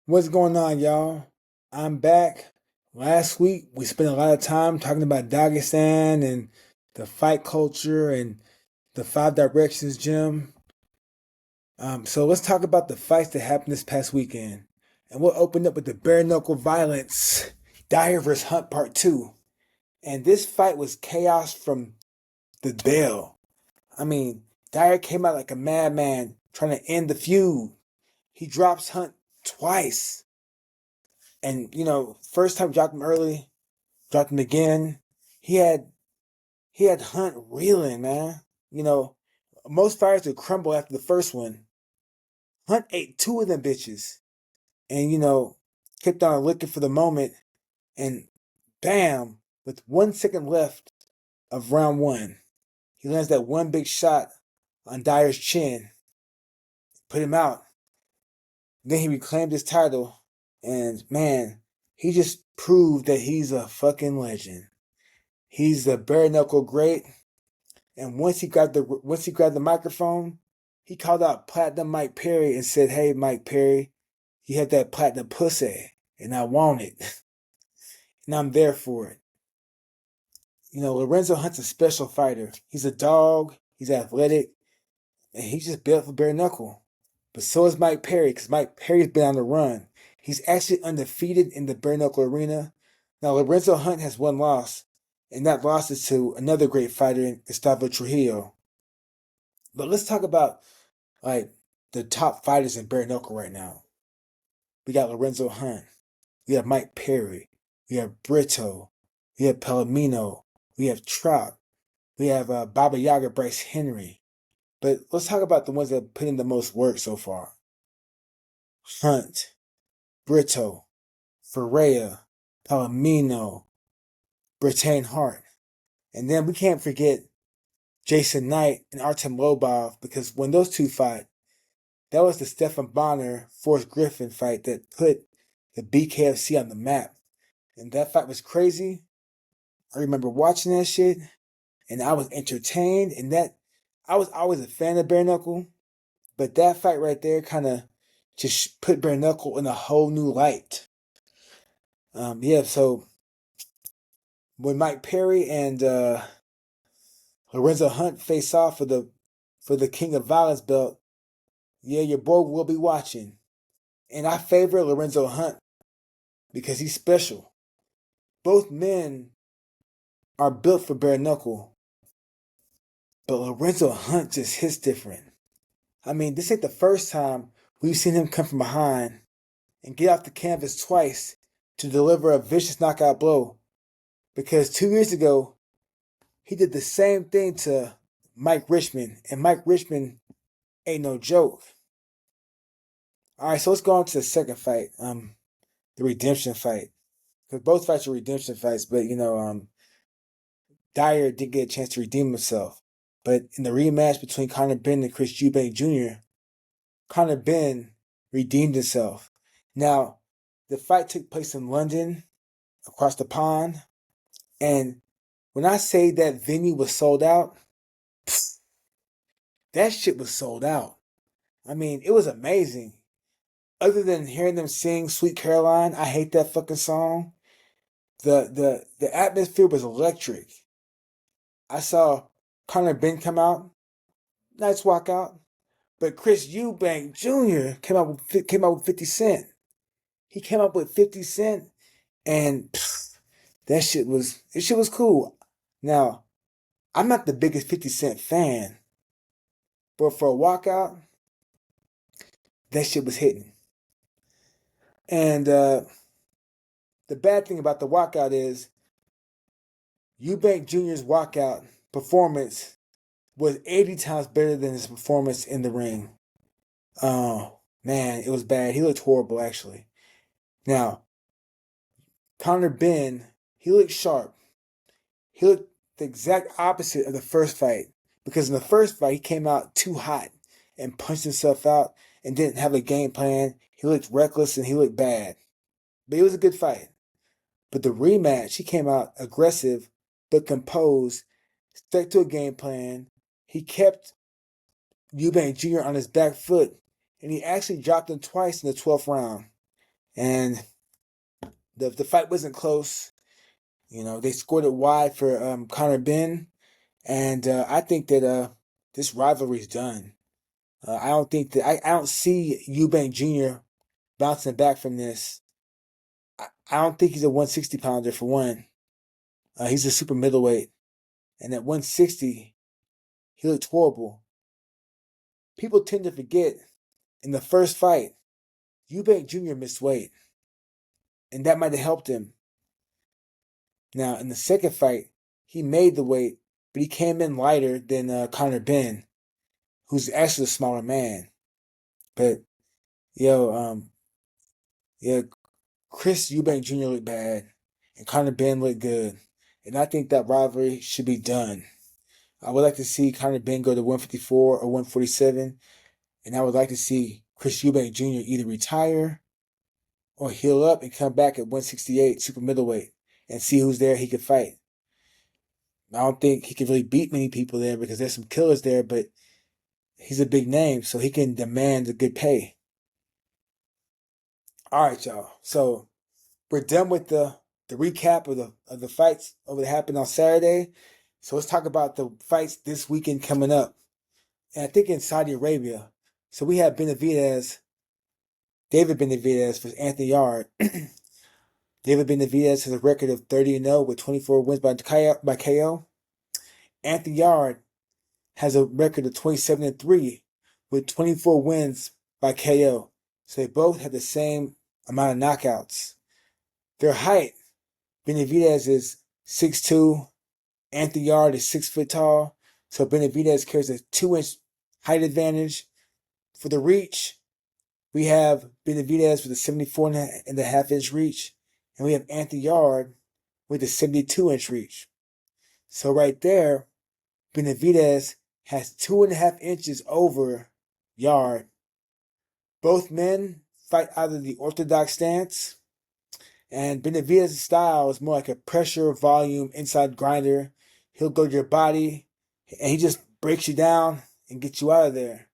What's going on, y'all? I'm back. Last week, we spent a lot of time talking about Dagestan and the fight culture and the Five Directions gym. So let's talk about the fights that happened this past weekend. And we'll open up with the bare-knuckle violence, Dyer vs. Hunt Part 2. And this fight was chaos from the bell. I mean, Dyer came out like a madman trying to end the feud. He drops Hunt twice. And first time dropped him early, dropped him again. He had Hunt reeling, man. You know, most fighters would crumble after the first one. Hunt ate two of them bitches, and kept on looking for the moment. And bam, with 1 second left of round one, he lands that one big shot on Dyer's chin, put him out. Then he reclaimed his title, and man, he just proved that he's a fucking legend. He's the bare knuckle great. And once he grabbed the microphone, he called out Platinum Mike Perry and said, "Hey, Mike Perry, you have that platinum pussy, and I want it, and I'm there for it." Lorenzo Hunt's a special fighter. He's a dog. He's athletic, and he's just built for bare knuckle. But so is Mike Perry, because Mike Perry's been on the run. He's actually undefeated in the bare knuckle arena. Now Lorenzo Hunt has one loss, and that loss is to another great fighter, Gustavo Trujillo. But let's talk about like the top fighters in bare knuckle right now. We got Lorenzo Hunt. We have Mike Perry. We have Brito. We have Palomino. We have Trout. We have Baba Yaga, Bryce Henry. But let's talk about the ones that put in the most work so far. Hunt, Brito, Ferreira, Palomino, Britain Hart. And then we can't forget Jason Knight and Artem Lobov, because when those two fought, that was the Stephan Bonner, Forrest Griffin fight that put the BKFC on the map. And that fight was crazy. I remember watching that shit, and I was entertained. And I was always a fan of bare knuckle, but that fight right there kind of just put bare knuckle in a whole new light. So when Mike Perry and Lorenzo Hunt face off for the King of Violence belt, yeah, your boy will be watching. And I favor Lorenzo Hunt because he's special. Both men are built for bare knuckle, but Lorenzo Hunt just hits different. I mean, this ain't the first time we've seen him come from behind and get off the canvas twice to deliver a vicious knockout blow. Because 2 years ago, he did the same thing to Mike Richmond, and Mike Richmond ain't no joke. All right, so let's go on to the second fight, the redemption fight. Because both fights are redemption fights, but Dyer did get a chance to redeem himself. But in the rematch between Conor Benn and Chris Eubank Jr., Conor Benn redeemed himself. Now, the fight took place in London, across the pond, and when I say that venue was sold out, that shit was sold out. I mean, it was amazing. Other than hearing them sing Sweet Caroline, I hate that fucking song. The atmosphere was electric. I saw Conor Benn come out, nice walkout, but Chris Eubank Jr. came out with 50 Cent. He came up with 50 Cent, and that shit was cool. Now, I'm not the biggest 50 Cent fan, but for a walkout, that shit was hitting. And the bad thing about the walkout is Eubank Jr.'s walkout performance was 80 times better than his performance in the ring. Oh, man, it was bad. He looked horrible, actually. Now, Conor Benn, he looked sharp. He looked the exact opposite of the first fight. Because in the first fight, he came out too hot and punched himself out and didn't have a game plan. He looked reckless and he looked bad. But it was a good fight. But the rematch, he came out aggressive but composed, stuck to a game plan. He kept Eubank Jr. on his back foot, and he actually dropped him twice in the 12th round. And the fight wasn't close. They scored it wide for Conor Benn. And I think that this rivalry is done. I don't think that I don't see Eubank Jr. bouncing back from this. I don't think he's a 160 pounder for one. He's a super middleweight. And at 160, he looked horrible. People tend to forget in the first fight, Eubank Jr. missed weight. And that might have helped him. Now, in the second fight, he made the weight, but he came in lighter than Conor Benn, who's actually a smaller man. But, yeah, Chris Eubank Jr. looked bad, and Conor Benn looked good. And I think that rivalry should be done. I would like to see Conor Benn go to 154 or 147, and I would like to see Chris Eubank Jr. either retire or heal up and come back at 168 super middleweight and see who's there he could fight. I don't think he can really beat many people there because there's some killers there, but he's a big name, so he can demand a good pay. All right, y'all. So we're done with the recap of the fights over that happened on Saturday. So let's talk about the fights this weekend coming up. And I think in Saudi Arabia. So we have David Benavidez versus Anthony Yarde. David Benavidez has a record of 30-0 with 24 wins by KO. Anthony Yarde has a record of 27-3 with 24 wins by KO. So they both have the same amount of knockouts. Their height, Benavidez is 6'2", Anthony Yarde is 6 foot tall. So Benavidez carries a 2-inch height advantage. For the reach, we have Benavidez with a 74.5-inch reach, and we have Anthony Yarde with a 72-inch reach. So right there, Benavidez has 2.5 inches over Yarde. Both men fight out of the orthodox stance, and Benavidez's style is more like a pressure volume inside grinder. He'll go to your body, and he just breaks you down and gets you out of there.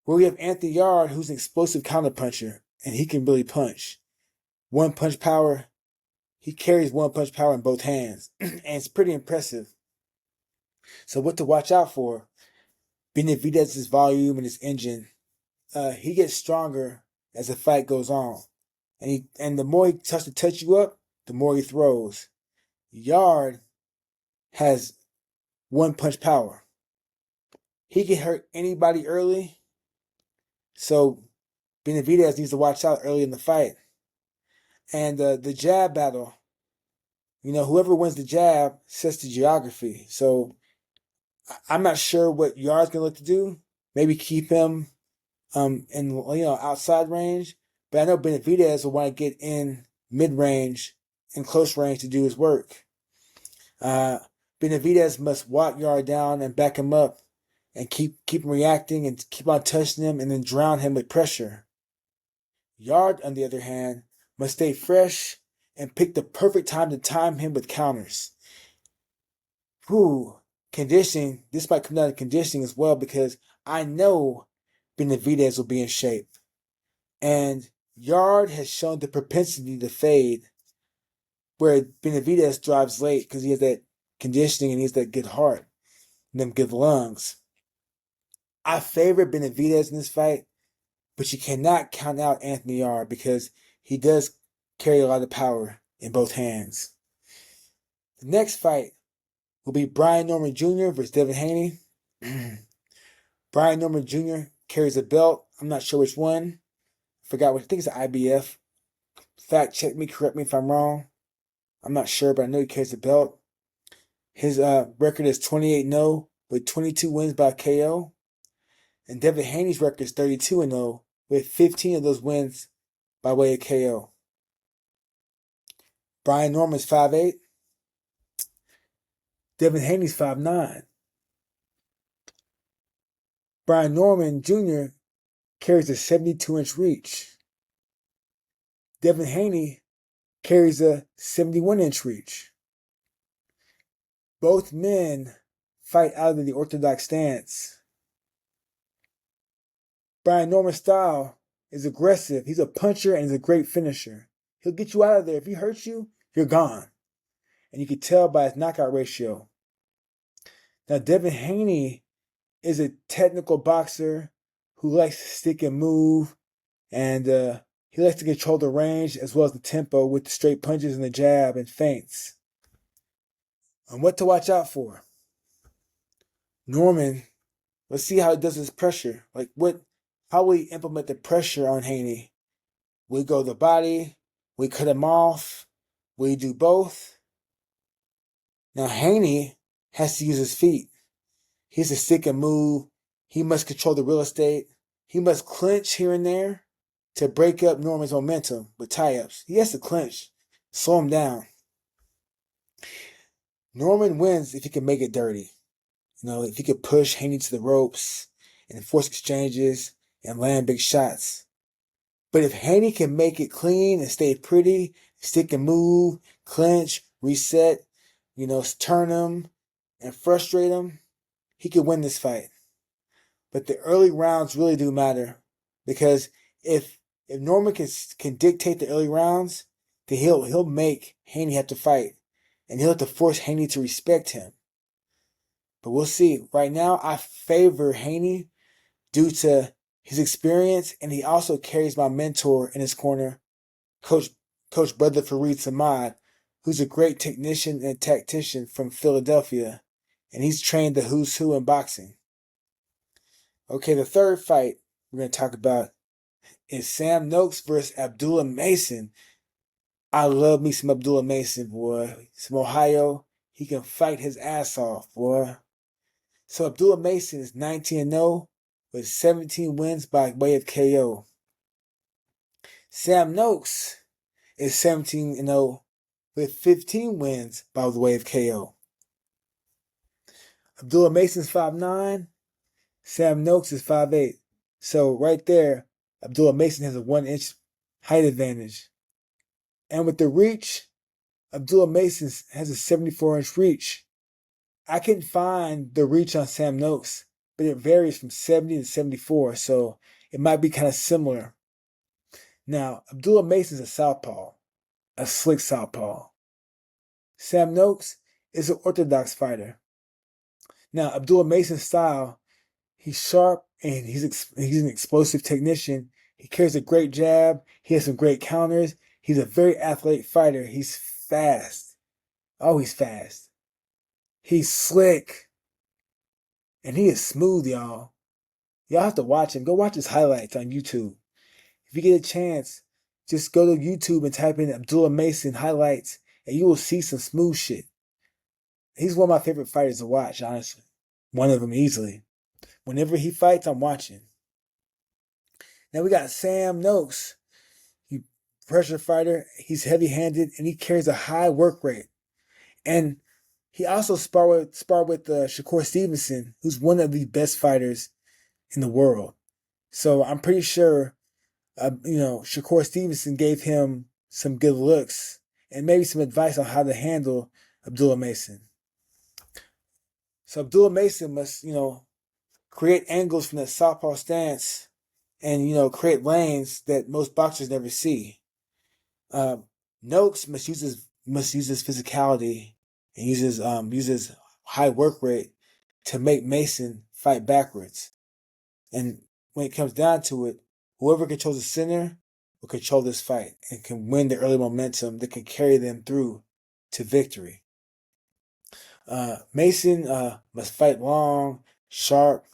Where we have Anthony Yarde, who's an explosive counterpuncher, and he can really punch. One punch power, he carries one punch power in both hands, and it's pretty impressive. So what to watch out for? Benavidez's volume and his engine. He gets stronger as the fight goes on. And the more he starts to touch you up, the more he throws. Yarde has one punch power. He can hurt anybody early. So Benavidez needs to watch out early in the fight. And the jab battle, whoever wins the jab sets the geography. So I'm not sure what Yarde's going to look to do. Maybe keep him in outside range. But I know Benavidez will want to get in mid-range and close range to do his work. Benavidez must walk Yarde down and back him up and keep him reacting and keep on touching him and then drown him with pressure. Yarde, on the other hand, must stay fresh and pick the perfect time to time him with counters. Conditioning, this might come down to conditioning as well because I know Benavidez will be in shape. And Yarde has shown the propensity to fade where Benavidez drives late because he has that conditioning and he has that good heart and them good lungs. I favor Benavidez in this fight, but you cannot count out Anthony Yarde because he does carry a lot of power in both hands. The next fight will be Brian Norman Jr. versus Devin Haney. Brian Norman Jr. carries a belt. I'm not sure which one. I think it's the IBF. Fact check me, correct me if I'm wrong. I'm not sure, but I know he carries a belt. His record is 28-0 with 22 wins by KO. And Devin Haney's record is 32-0 with 15 of those wins by way of KO. Brian Norman's 5'8". Devin Haney's 5'9". Brian Norman Jr. carries a 72-inch reach. Devin Haney carries a 71-inch reach. Both men fight out of the orthodox stance. Brian Norman's style is aggressive. He's a puncher and he's a great finisher. He'll get you out of there. If he hurts you, you're gone. And you can tell by his knockout ratio. Now, Devin Haney is a technical boxer who likes to stick and move, and he likes to control the range as well as the tempo with the straight punches and the jab and feints. And what to watch out for? Norman, let's see how he does his pressure. How will he implement the pressure on Haney? Will he go the body? Will he cut him off? Will he do both? Now, Haney has to use his feet. He has to stick and move. He must control the real estate. He must clinch here and there to break up Norman's momentum with tie-ups. He has to clinch, slow him down. Norman wins if he can make it dirty. If he could push Haney to the ropes and force exchanges and land big shots. But if Haney can make it clean and stay pretty, stick and move, clinch, reset, turn him and frustrate him, he could win this fight. But the early rounds really do matter, because if Norman can dictate the early rounds, then he'll make Haney have to fight, and he'll have to force Haney to respect him. But we'll see. Right now, I favor Haney due to his experience, and he also carries my mentor in his corner, Coach Brother Fareed Samad, who's a great technician and tactician from Philadelphia, and he's trained the who's who in boxing. Okay, the third fight we're going to talk about is Sam Noakes versus Abdullah Mason. I love me some Abdullah Mason, boy. He's from Ohio. He can fight his ass off, boy. So Abdullah Mason is 19-0 with 17 wins by way of KO. Sam Noakes is 17-0 with 15 wins by the way of KO. Abdullah Mason's 5'9", Sam Noakes is 5'8". So right there, Abdullah Mason has a 1-inch height advantage. And with the reach, Abdullah Mason has a 74-inch reach. I couldn't find the reach on Sam Noakes, but it varies from 70 to 74, so it might be kind of similar. Now, Abdullah Mason's a southpaw, a slick southpaw. Sam Noakes is an orthodox fighter. Now, Abdullah Mason's style, he's sharp and he's an explosive technician. He carries a great jab. He has some great counters. He's a very athletic fighter. He's fast. Oh, he's fast. He's slick. And he is smooth, y'all. Y'all have to watch him. Go watch his highlights on YouTube. If you get a chance, just go to YouTube and type in Abdullah Mason highlights, and you will see some smooth shit. He's one of my favorite fighters to watch, honestly. One of them easily. Whenever he fights, I'm watching. Now we got Sam Noakes. He's a pressure fighter. He's heavy-handed, and he carries a high work rate. And he also sparred with Shakur Stevenson, who's one of the best fighters in the world. So I'm pretty sure, Shakur Stevenson gave him some good looks and maybe some advice on how to handle Abdullah Mason. So Abdullah Mason must, create angles from that southpaw stance and, create lanes that most boxers never see. Noakes must use his physicality and uses high work rate to make Mason fight backwards. And when it comes down to it, whoever controls the center will control this fight and can win the early momentum that can carry them through to victory. Mason must fight long, sharp,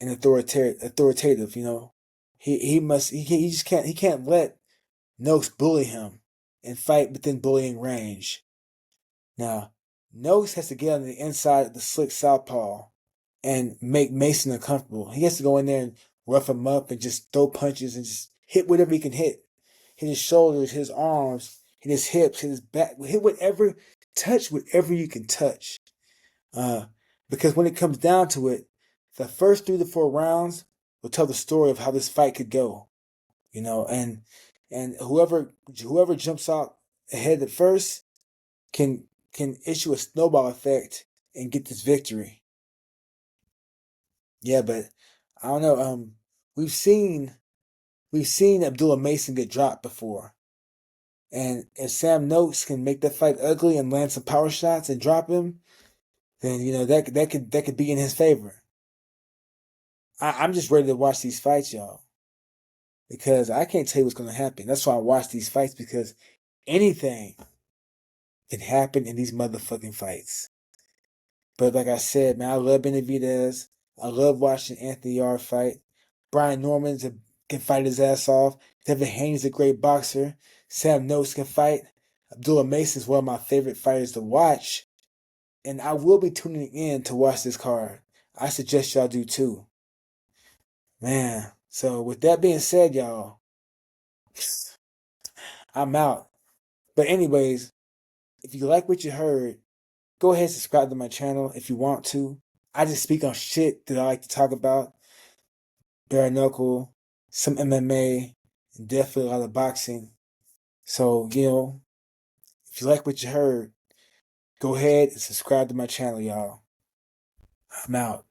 and authoritative. He can't let Noakes bully him and fight within bullying range. Now, Noakes has to get on the inside of the slick southpaw and make Mason uncomfortable. He has to go in there and rough him up and just throw punches and just hit whatever he can hit. Hit his shoulders, hit his arms, hit his hips, hit his back, touch whatever you can touch. Because when it comes down to it, the first 3 to 4 rounds will tell the story of how this fight could go. And whoever jumps out ahead at first can issue a snowball effect and get this victory. Yeah, but I don't know. We've seen we've seen Abdullah Mason get dropped before. And if Sam Noakes can make that fight ugly and land some power shots and drop him, then that could be in his favor. I'm just ready to watch these fights, y'all, because I can't tell you what's going to happen. That's why I watch these fights, because anything can happen in these motherfucking fights. But like I said, man, I love Benavidez. I love watching Anthony Yarde fight. Brian Norman can fight his ass off. Devin Haney's a great boxer. Sam Noakes can fight. Abdullah Mason is one of my favorite fighters to watch. And I will be tuning in to watch this card. I suggest y'all do too. Man, so with that being said, y'all, I'm out. But anyways, if you like what you heard, go ahead and subscribe to my channel if you want to. I just speak on shit that I like to talk about. Bare-knuckle, some MMA, and definitely a lot of boxing. So, if you like what you heard, go ahead and subscribe to my channel, y'all. I'm out.